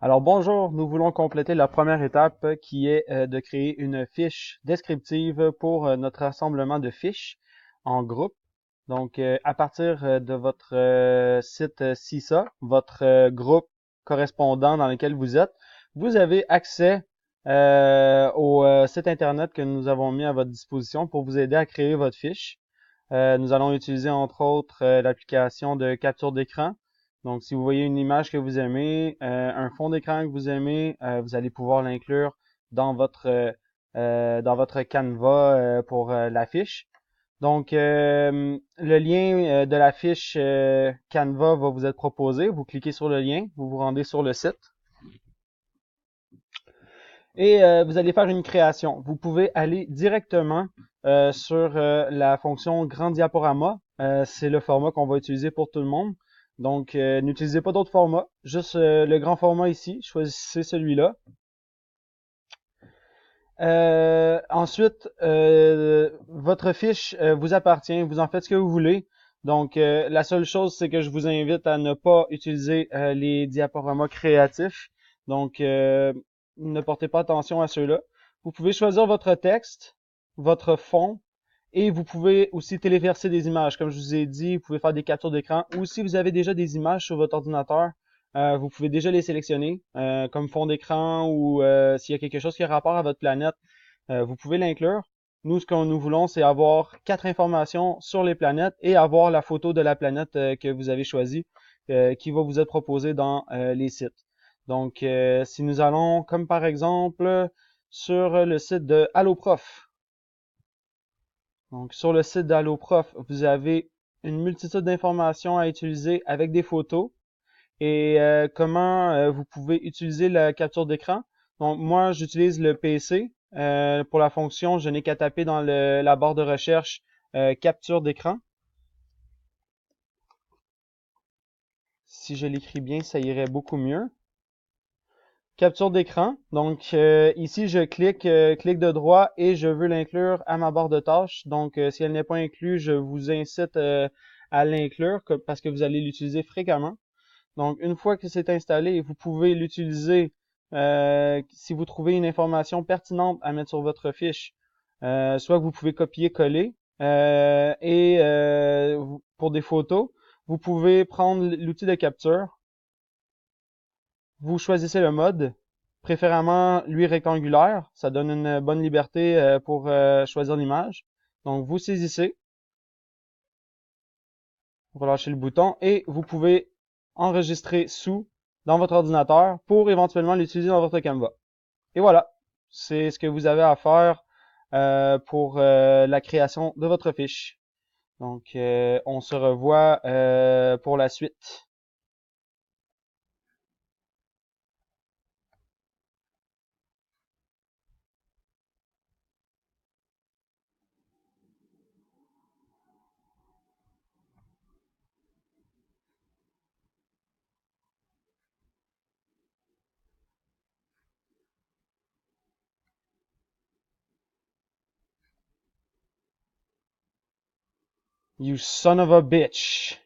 Alors bonjour, nous voulons compléter la première étape qui est de créer une fiche descriptive pour notre rassemblement de fiches en groupe. Donc à partir de votre site CISA, votre groupe correspondant dans lequel vous êtes, vous avez accès au site internet que nous avons mis à votre disposition pour vous aider à créer votre fiche. Nous allons utiliser entre autres l'application de capture d'écran. Donc, si vous voyez une image que vous aimez, un fond d'écran que vous aimez, vous allez pouvoir l'inclure dans votre Canva pour la fiche. Donc, le lien de la fiche Canva va vous être proposé. Vous cliquez sur le lien, vous vous rendez sur le site et vous allez faire une création. Vous pouvez aller directement sur la fonction grand diaporama. C'est le format qu'on va utiliser pour tout le monde. Donc, n'utilisez pas d'autres formats, juste le grand format ici. Choisissez celui-là. Ensuite, votre fiche vous appartient. Vous en faites ce que vous voulez. Donc, la seule chose, c'est que je vous invite à ne pas utiliser les diaporamas créatifs. Donc, ne portez pas attention à ceux-là. Vous pouvez choisir votre texte, votre fond, et vous pouvez aussi téléverser des images. Comme je vous ai dit, vous pouvez faire des captures d'écran. Ou si vous avez déjà des images sur votre ordinateur, vous pouvez déjà les sélectionner comme fond d'écran ou s'il y a quelque chose qui a rapport à votre planète, vous pouvez l'inclure. Nous, ce que nous voulons, c'est avoir 4 informations sur les planètes et avoir la photo de la planète que vous avez choisie qui va vous être proposée dans les sites. Donc, si nous allons, comme par exemple, sur le site de AlloProf. Donc, sur le site d'AlloProf, vous avez une multitude d'informations à utiliser avec des photos et comment vous pouvez utiliser la capture d'écran. Donc, moi, j'utilise le PC. Pour la fonction, je n'ai qu'à taper dans la barre de recherche capture d'écran. Si je l'écris bien, ça irait beaucoup mieux. Capture d'écran. Donc ici, je clique de droit et je veux l'inclure à ma barre de tâches. Donc si elle n'est pas inclue, je vous incite à l'inclure parce que vous allez l'utiliser fréquemment. Donc une fois que c'est installé, vous pouvez l'utiliser si vous trouvez une information pertinente à mettre sur votre fiche. Soit que vous pouvez copier-coller et pour des photos, vous pouvez prendre l'outil de capture. Vous choisissez le mode, préférément lui rectangulaire, ça donne une bonne liberté pour choisir l'image. Donc vous saisissez, relâchez le bouton et vous pouvez enregistrer sous dans votre ordinateur pour éventuellement l'utiliser dans votre Canva. Et voilà, c'est ce que vous avez à faire pour la création de votre fiche. Donc on se revoit pour la suite. You son of a bitch!